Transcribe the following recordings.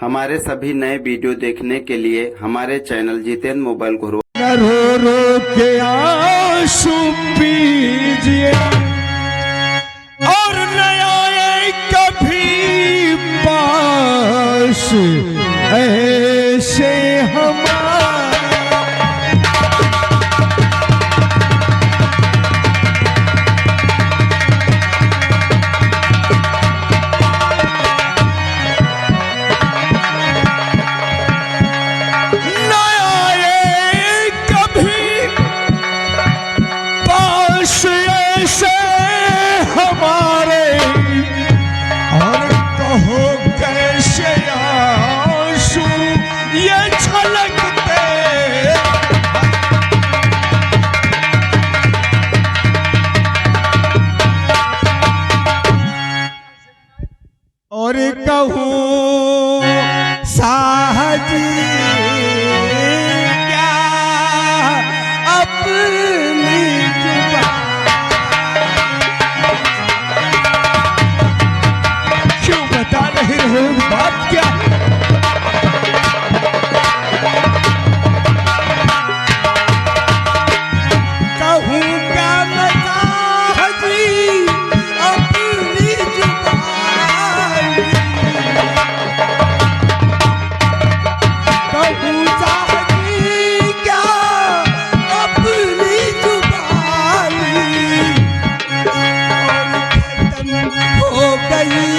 हमारे सभी नए वीडियो देखने के लिए हमारे चैनल जितेंद्र मोबाइल को रो रो के आंसू पीजिए और न आए कभी पास ऐसे हमारे। और कहो कैसे आंसू ये छलकते और कहूँ साहजी क्या अपनी जुबान बता नहीं रहे बात क्या कहूँगा मैं साहजी अपनी जुबान कहूँ साहजी क्या अपनी जुबान और खत्म हो गई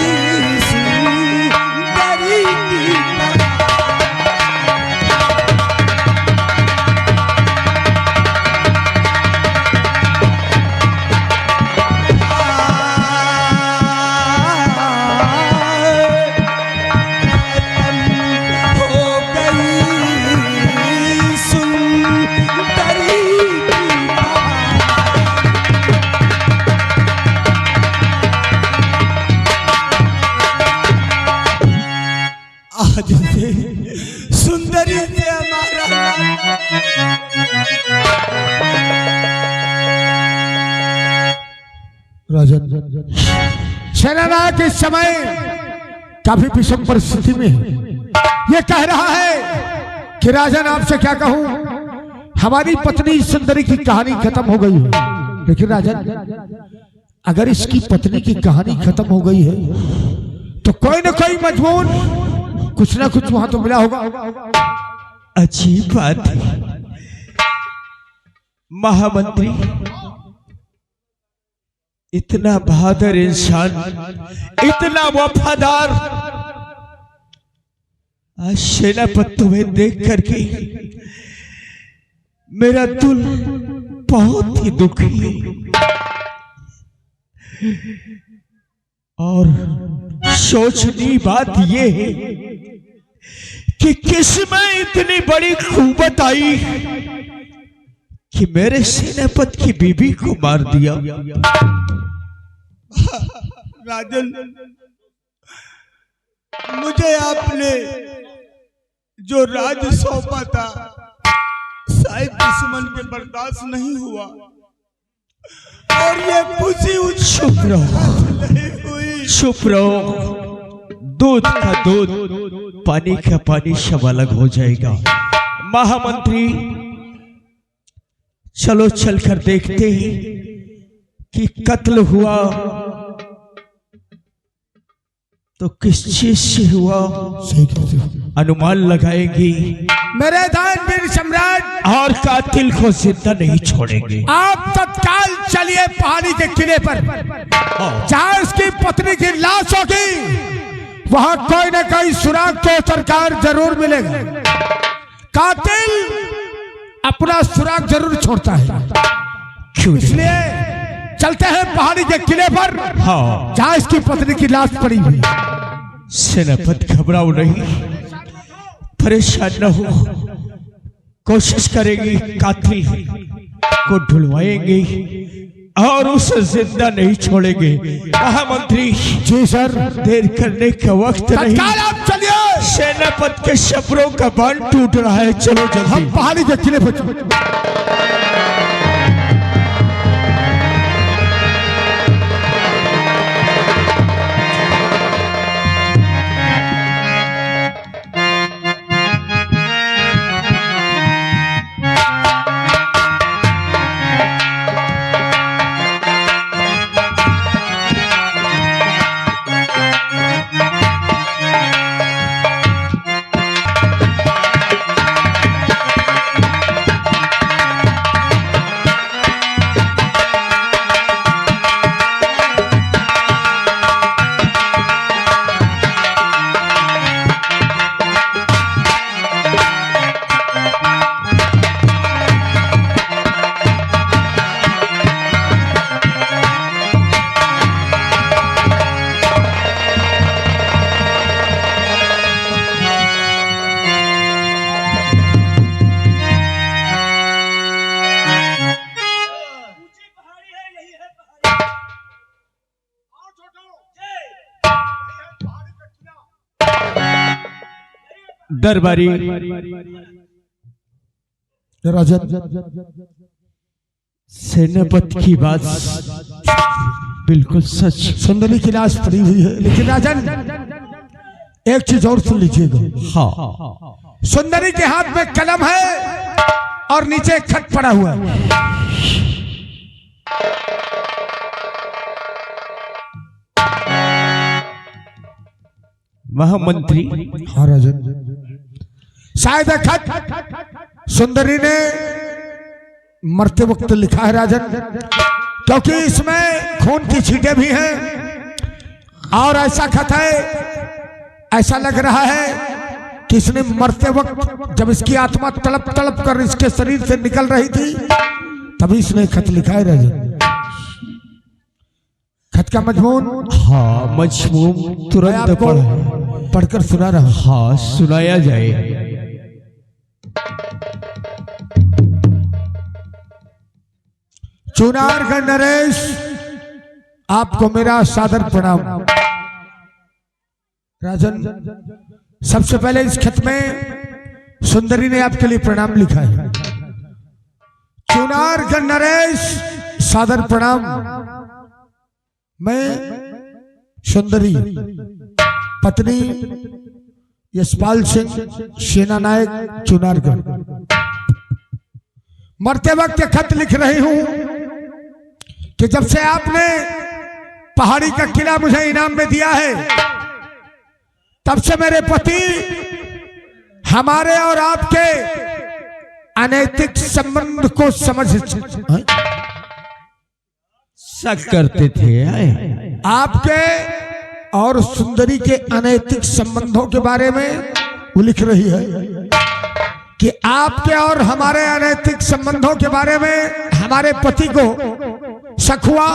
आज से सुंदरी से हमारा राजन सेनानायक इस समय काफी विषम परिस्थिति में है। ये कह रहा है कि राजन आपसे क्या कहूं, हमारी पत्नी सुंदरी की कहानी खत्म हो गई है। लेकिन राजन अगर इसकी पत्नी की कहानी खत्म हो गई है तो कोई ना कोई मजबूर कुछ ना कुछ वहां तो मिला होगा। अजीब बात है महामंत्री, इतना बहादुर इंसान, इतना वफादार, आज सेनापति तुम्हें देख करके मेरा दिल बहुत ही दुखी है। और सोचनी बात यह है कि किसमें इतनी बड़ी खूबत आई कि मेरे सेनापति की बीबी को मार दिया। राजन मुझे आपने जो राज सौंपा था शायद दुश्मन के बर्दाश्त नहीं हुआ और ये खुशी चुप रहो, चुप रहो। दूध का दूध, पानी का पानी सब अलग हो जाएगा। महामंत्री चलो चलकर देखते हैं कि कत्ल हुआ तो किस चीज से हुआ, अनुमान लगाएंगे। मेरे दानवीर सम्राट और कातिल को जिंदा नहीं छोड़ेंगे। आप तत्काल चलिए पहाड़ी के किले पर, जहां उसकी पत्नी की लाश होगी वहां कोई न कोई सुराग तो सरकार जरूर मिलेगा। कातिल अपना सुराग जरूर छोड़ता है, इसलिए चलते हैं पहाड़ी के किले पर, हाँ, जहां इसकी पत्नी की लाश पड़ी हुई। सेनापति घबराओ नहीं, परेशान न हो, कोशिश करेंगे, कातिल को ढूंढवाएंगे और उसे जिंदा नहीं छोड़ेंगे। महामंत्री जी सर, देर करने का वक्त नहीं, आप चलिए। सेनापति के शब्दों का बांध टूट रहा है, चलो जल्दी। हम पहाड़ी के किले पर दरबारी राजन, सेनापति की बात बिल्कुल सच। सुंदरी की लाश पड़ी हुई है, लेकिन राजन एक चीज और सुन लीजिएगा। हाँ, सुंदरी के हाथ में कलम है और नीचे एक खत पड़ा हुआ है। महामंत्री। हाँ राजन, शायद खत सुंदरी ने मरते वक्त लिखा है राजन, क्योंकि इसमें खून की छींटें भी हैं और ऐसा खत है, ऐसा लग रहा है कि इसने मरते वक्त जब इसकी आत्मा तड़प तड़प कर इसके शरीर से निकल रही थी तभी इसने खत लिखा है राजन। खत का मजमून, हाँ, मजमून तुरंत पढ़कर सुना रहा हूं। हाँ, सुनाया जाए। चुनारगढ़ नरेश, आपको मेरा सादर प्रणाम। राजन, सबसे पहले इस खत में सुंदरी ने आपके लिए प्रणाम लिखा है। चुनारगढ़ नरेश, सादर प्रणाम। मैं सुंदरी पत्नी यशपाल सिंह, सेना नायक, चुनारगढ़, मरते वक्त खत लिख रही हूं कि जब से आपने पहाड़ी का किला मुझे इनाम में दिया है तब से मेरे पति हमारे और आपके अनैतिक संबंध को समझ शक करते थे। आपके और सुंदरी के अनैतिक संबंधों के बारे में वो लिख रही है कि आपके और हमारे अनैतिक संबंधों के बारे में हमारे पति को शक हुआ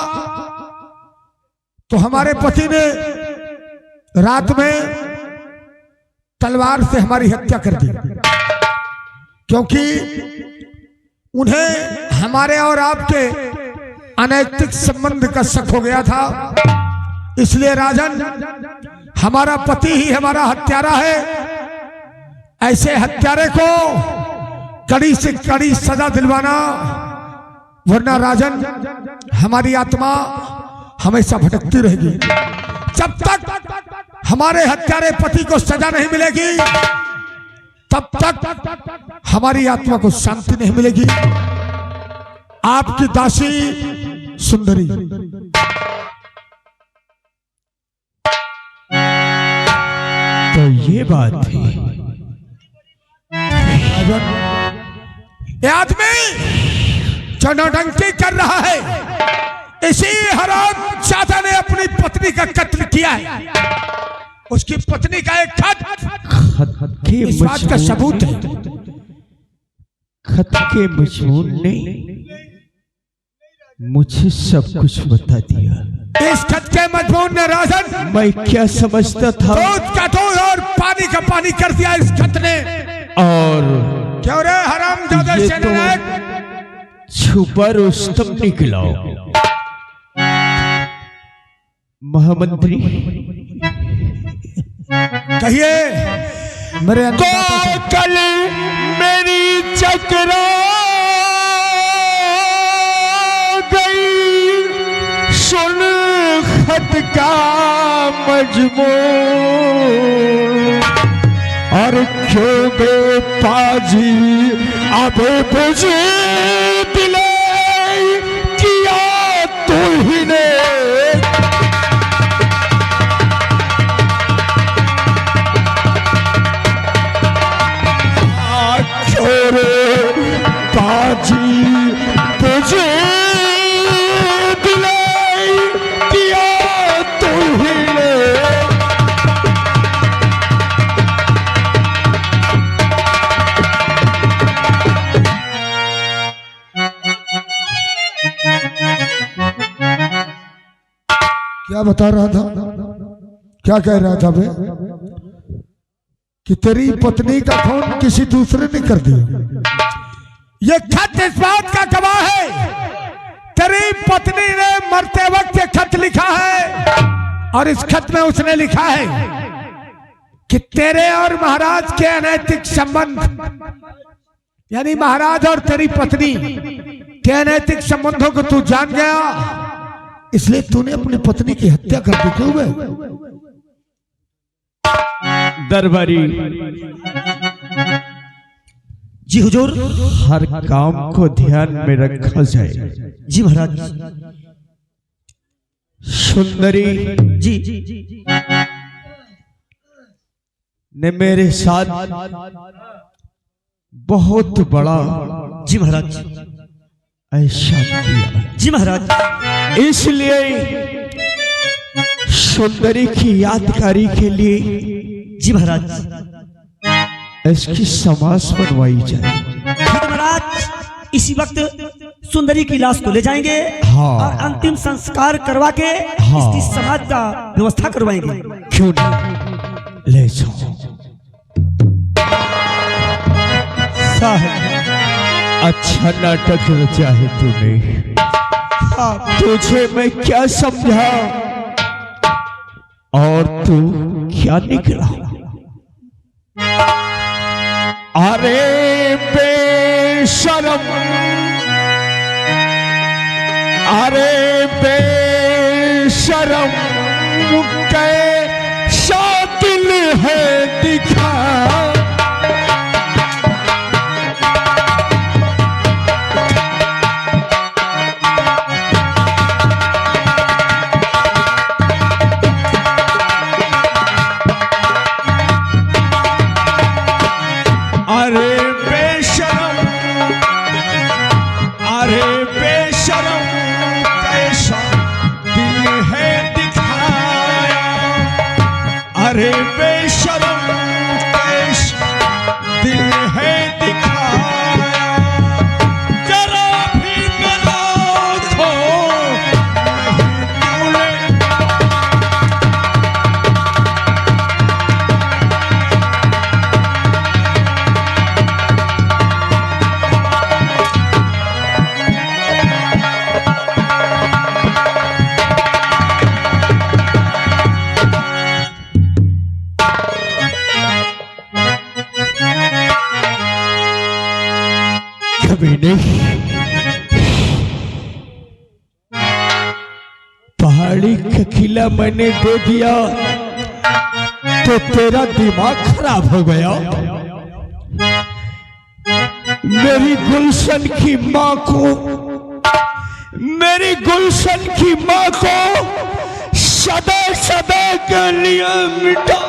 तो हमारे पति ने रात में तलवार से हमारी हत्या कर दी, क्योंकि उन्हें हमारे और आपके अनैतिक संबंध का शक हो गया था। इसलिए राजन, हमारा पति ही हमारा हत्यारा है। ऐसे हत्यारे को कड़ी से कड़ी सजा दिलवाना, वरना राजन हमारी आत्मा हमेशा भटकती रहेगी। जब तक हमारे हत्यारे पति को सजा नहीं मिलेगी तब तक हमारी आत्मा को शांति नहीं मिलेगी। आपकी दासी सुंदरी। तो ये बात थी। ये आदमी जो नौटंकी कर रहा है, इसी हरामजादा ने अपनी पत्नी का कत्ल किया है। उसकी पत्नी का एक खत इस बात का सबूत है। खत के मजमून ने मुझे सब कुछ बता दिया। इस खत के मजमून ने राजन, मैं क्या समझता था, दूध का दूध और पानी का पानी कर दिया इस खत ने। और क्यों रे हरामजादा सेनानायक, छुपा रुस्तम निकला। महामंत्री, कहिए मेरे तो कल मेरी चकरा गई, सुन खत का मजमून, और क्यों बेपाजी अबे बुझे दिले किया तू ही ने। बाजी तुझे दिले किया तू ही ने। क्या बता रहा था, क्या कह रहा था बे? कि तेरी पत्नी का खून किसी दूसरे ने कर दिया। ये खत इस बात का गवाह है, तेरी पत्नी ने मरते वक्त ये खत लिखा है और इस खत में उसने लिखा है कि तेरे और महाराज के अनैतिक संबंध, यानी महाराज और तेरी पत्नी के अनैतिक संबंधों को तू जान गया, इसलिए तूने अपनी पत्नी की हत्या कर दी। क्यों बे? दरबारी जी हुजूर। हर काम को ध्यान में रखा जाए। जी महाराज। सुंदरी जी ने मेरे साथ बहुत बड़ा जी महाराज। ऐसा किया, जी महाराज। इसलिए सुंदरी की यादगारी के लिए जी महाराज इसकी समास बनवाई जाए। महाराज इसी वक्त सुंदरी की लाश को ले जाएंगे। हाँ। और अंतिम संस्कार करवा के हाँ। इसकी समाज का व्यवस्था करवाएंगे। क्यों नहीं, ले जाओ। साहब अच्छा नाटक रचा है तूने। तुझे मैं क्या समझा और तू क्या निकला? अरे बेशरम, अरे बेशरम, कैसा दिल है दिखा। अरे बेशरम, अरे बेशरम, कैसा दिल है दिखाया। अरे बेशरम, कैसा दिल है दिखाया। जरा भी देखो नहीं बोले। कभी नहीं, पहाड़ी का किला मैंने दे दिया तो तेरा दिमाग खराब हो गया। मेरी गुलशन की माँ को, मेरी गुलशन की माँ को सदा सदा के लिए मिटा।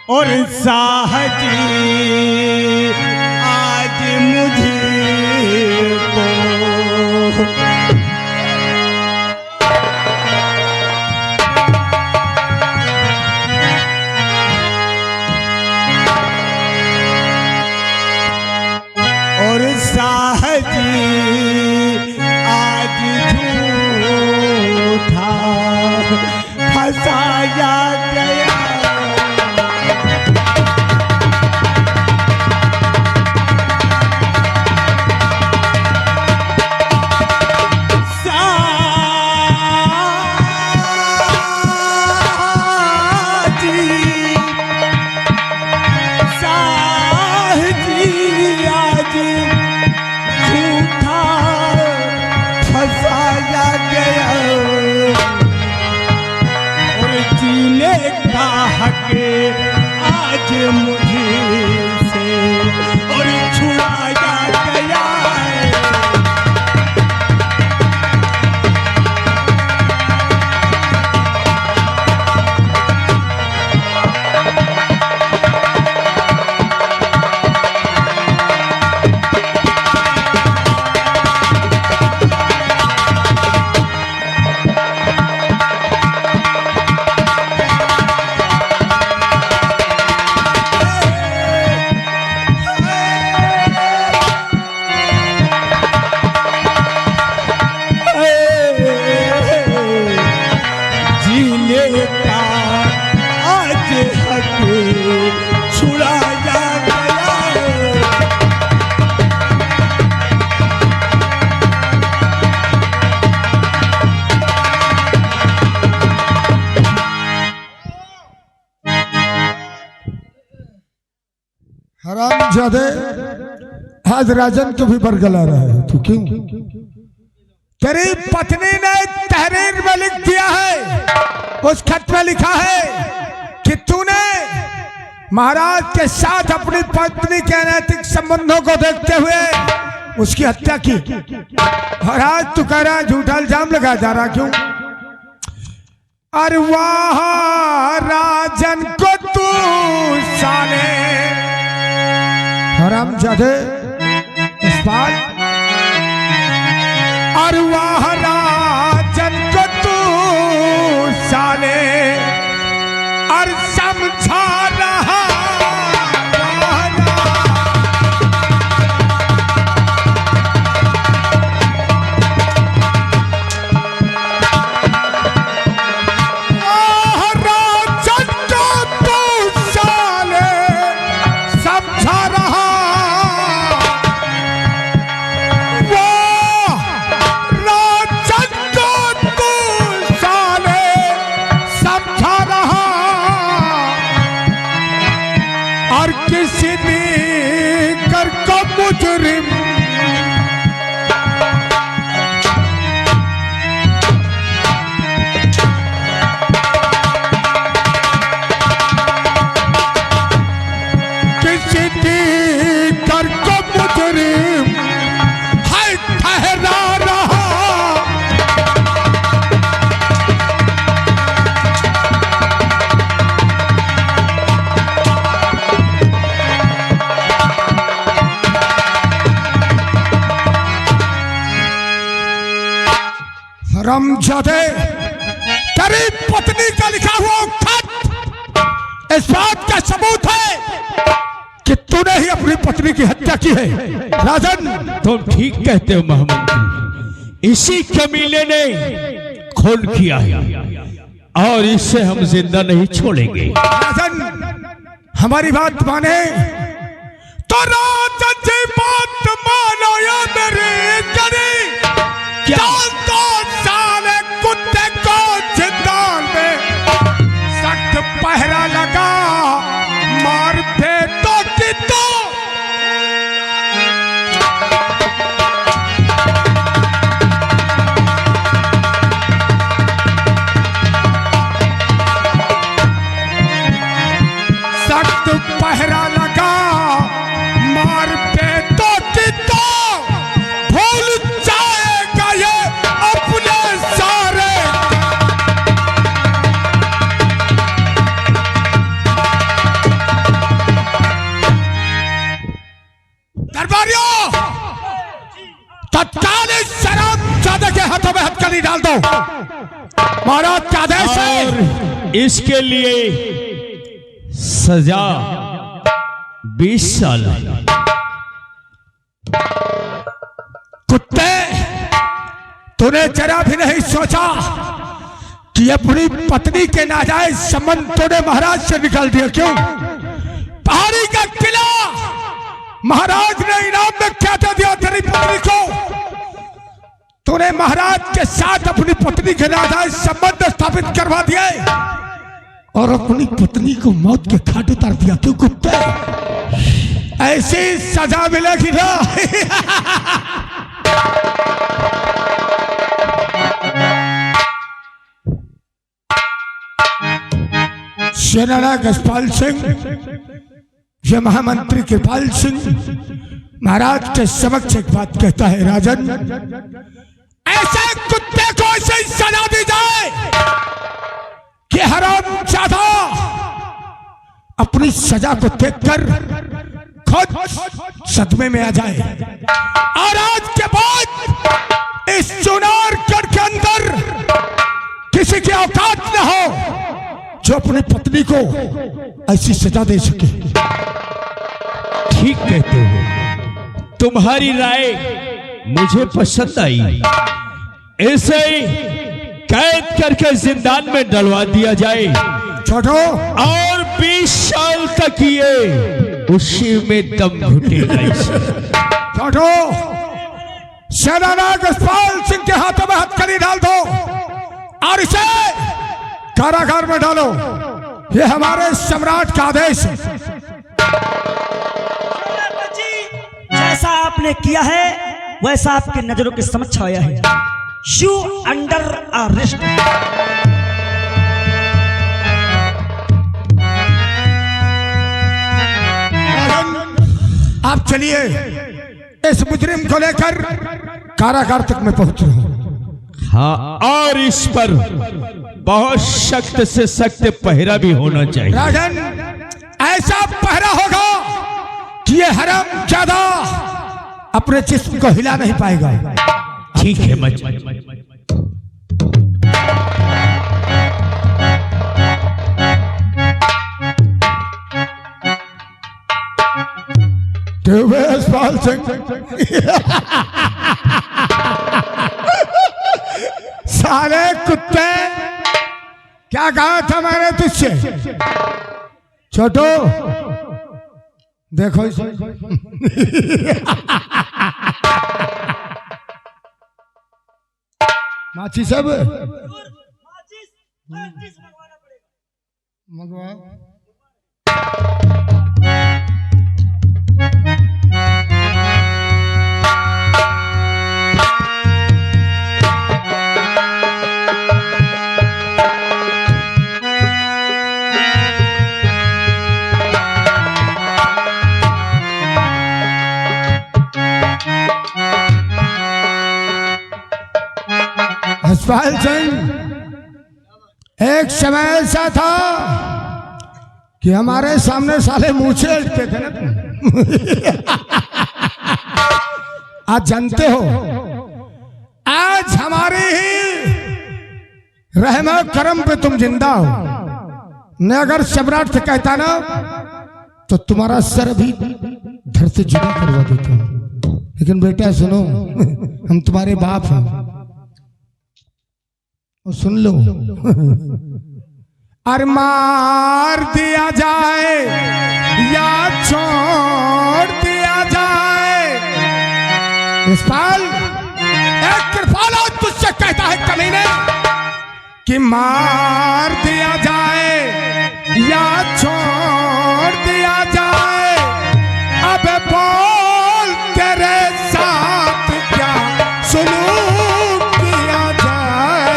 और साहजी आज मुझे को ज्यादा आज राजन को भी बरगला रहा है, तू क्यों? तेरी पत्नी ने तहरीर में लिख दिया है, उस खत में लिखा है कि तूने महाराज के साथ अपनी पत्नी के अनैतिक संबंधों को देखते हुए उसकी हत्या की। और आज तू कह रहा है झूठा इल्जाम लगाया जा रहा, क्यों? अरे वाह राजन को तू साले हरामजादे इस्पाल, अरे वाह राजन को तू साले और समझा रहा हरामजादे, तेरी पत्नी का लिखा हुआ खत इस बात का सबूत है कि तूने ही अपनी पत्नी की हत्या की है। राजन, तुम ठीक कहते हो मोहम्मद, इसी कमीने ने खून किया है और इसे हम जिंदा नहीं छोड़ेंगे। राजन, हमारी बात माने तो राजन जी बात मानो या मेरे गरी क्या तो साले कुत्ते को जिंदान में सख्त पहरा लगा मार फेंटो की तो सख्त पहरा लगा मार फेंटो की तो भूल जाएगा ये अपने सारे। दरबारियों, तत्काल इस शराबजादे के हाथों में हथकड़ी डाल दो। महाराज का आदेश है। और इसके लिए सजा 20 साल है। कुत्ते, तूने जरा भी नहीं सोचा कि अपनी पत्नी के नाजायज संबंध तूने महाराज से निकाल दिया, क्यों? पहाड़ी का किला महाराज ने इनाम में क्या दे दिया तेरी पत्नी को? तूने महाराज के साथ अपनी पत्नी के नाजायज संबंध स्थापित करवा दिए और अपनी पत्नी को मौत के घाट उतार दिया, क्यों कुत्ते? ऐसी सजा मिलेगी ना। सेनानायक यशपाल सिंह, ये महामंत्री कृपाल सिंह महाराज के समक्ष एक बात कहता है। राजन, ऐसे कुत्ते को ऐसे सजा दी जाए कि हरामजादा अपनी सजा को देखकर खुद सदमे में आ जाए और आज के बाद इस चुनारगढ़ के अंदर किसी की औकात न हो जो अपनी पत्नी को ऐसी सजा दे सके। ठीक कहते हो, तुम्हारी राय मुझे पसंद आई। ऐसे ही कैद करके जिंदान में डलवा दिया जाए छोटो, और 20 साल तक ये उसी में दम घुटेगा। छोटो, सेनानायक यशपाल सिंह के हाथों में हथकड़ी डाल दो और इसे कारागार में डालो। ये हमारे सम्राट का आदेश है। आपने किया है वैसा आपके नजरों के समक्ष आया है। You under arrest. आप चलिए, इस मुजरिम को लेकर कारागार तक मैं पहुंच रहा हूं। हाँ, और इस पर बहुत सख्त से सख्त पहरा भी होना चाहिए। राजन, ऐसा पहरा होगा कि ये हराम ज्यादा अपने जिस्म को हिला नहीं पाएगा। ठीक है मच। यशपाल सिंह, साले कुत्ते, क्या कहा था मैंने तुझसे? छोटू देखो इसे। माची सब मंगवा। यशपाल सिंह, एक समय ऐसा था कि हमारे सामने साले मूछे उठते थे ना। आज जानते हो, आज हमारे ही रहम करम पे तुम जिंदा हो। न अगर सम्राट से कहता ना तो तुम्हारा सर अभी धरती जुदा करवा देता हूं। लेकिन बेटा सुनो, हम तुम्हारे बाप हैं और सुन लो। अरे मार दिया जाए या छोड़ दिया जाए, यशपाल, एक कृपाल तुझसे कहता है कमीने कि मार दिया जाए या छोड़ दिया जाए। अब बोल तेरे साथ क्या सुलूक किया जाए।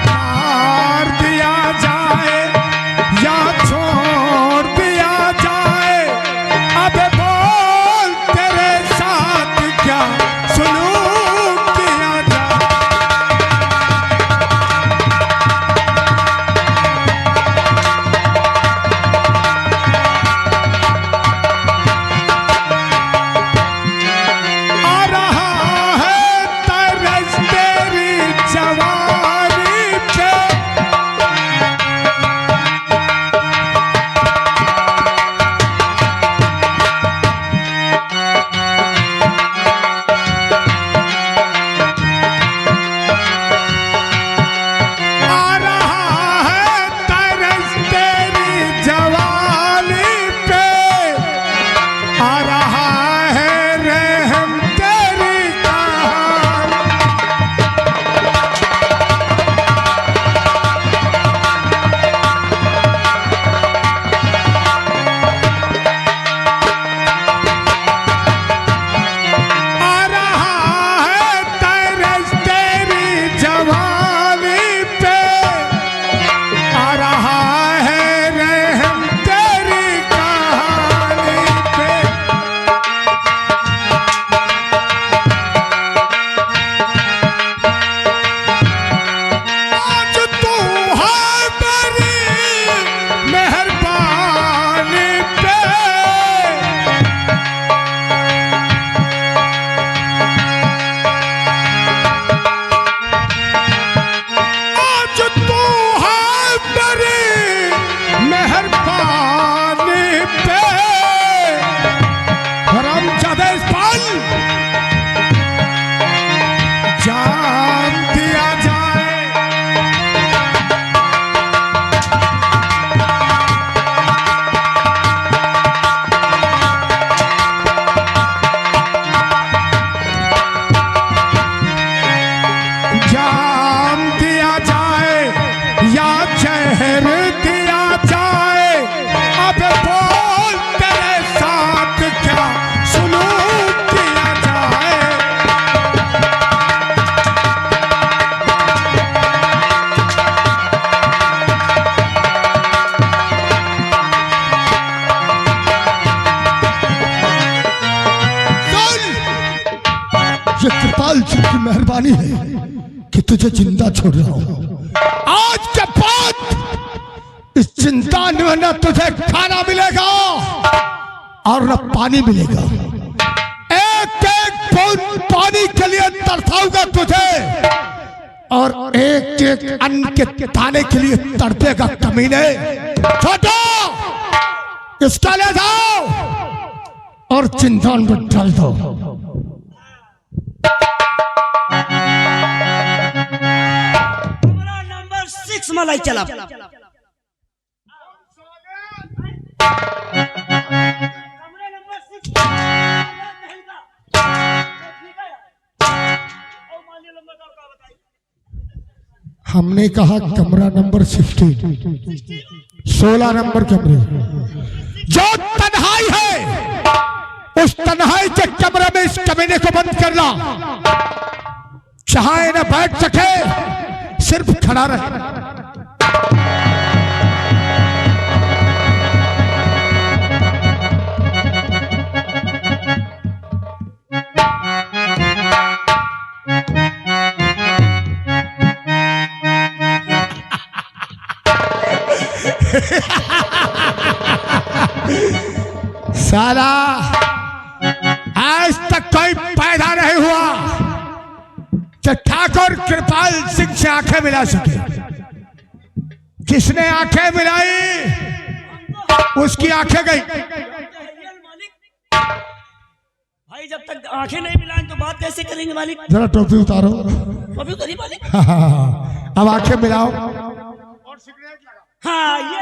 मार दिया जाए या छोड़ दिया जाए, अब बोल मेहरबानी है कि तुझे जिंदा छोड़ रहा हूं। आज के बाद इस चिंता में न तुझे खाना मिलेगा और न पानी मिलेगा। एक एक बूंद पानी के लिए तरसाऊंगा तुझे और एक एक अन्न के दाने के लिए तड़पेगा कमीने। छोटो, इसका ले जाओ और चिंतान में डाल दो। नंबर 6 मलाई चला। हमने कहा कमरा नंबर 16, 16 नंबर कमरे। जो तन्हाई है उस तन्हाई के कमरे में इस कमीने को बंद करना, चाहे न बैठ सके, सिर्फ खड़ा रहे। साला आज तक कोई पैदा नहीं हुआ कि ठाकुर कृपाल सिंह से आंखें मिला सके। जिसने आंखें मिलाई उसकी आंखें गई। भाई जब तक आंखें नहीं मिलाएं तो बात कैसे करेंगे मालिक? जरा टोपी उतारो। अभी उतारिए मालिक। अब आंखें मिलाओ। हाँ ये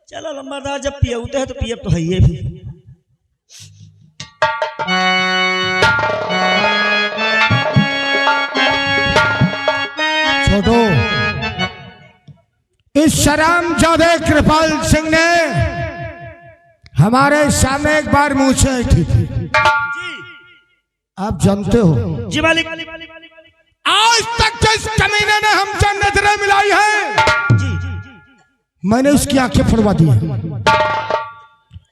चलो लंबादार, जब पिया होता है तो पियब तो है ये भी। छोटो, इस शरामजादे कृपाल सिंह ने हमारे सामने एक बार मूछें उठी थी। आप जानते हो जी मालिक। आज तक जिस कमीने ने हमसे नजरें मिलाई है मैंने उसकी आंखें फड़वा दी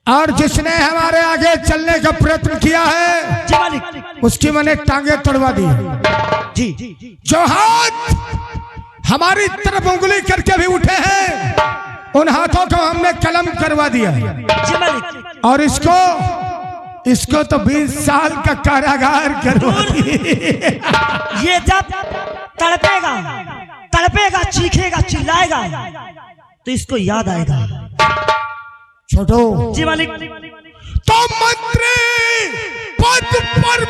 और जिसने हमारे आगे चलने का प्रयत्न किया है जी मालिक उसकी मैंने टांगे तोड़वा दी। जी जो हाथ हमारी तरफ उंगली करके भी उठे हैं उन हाथों को हमने कलम करवा दिया जी मालिक। और इसको तो 20 साल का कारागार करवा दिया। ये जब तड़पेगा, चीखेगा, चिल्लाएगा तो इसको याद आएगा। छोटो जी मालिक। तो मंत्री पद पर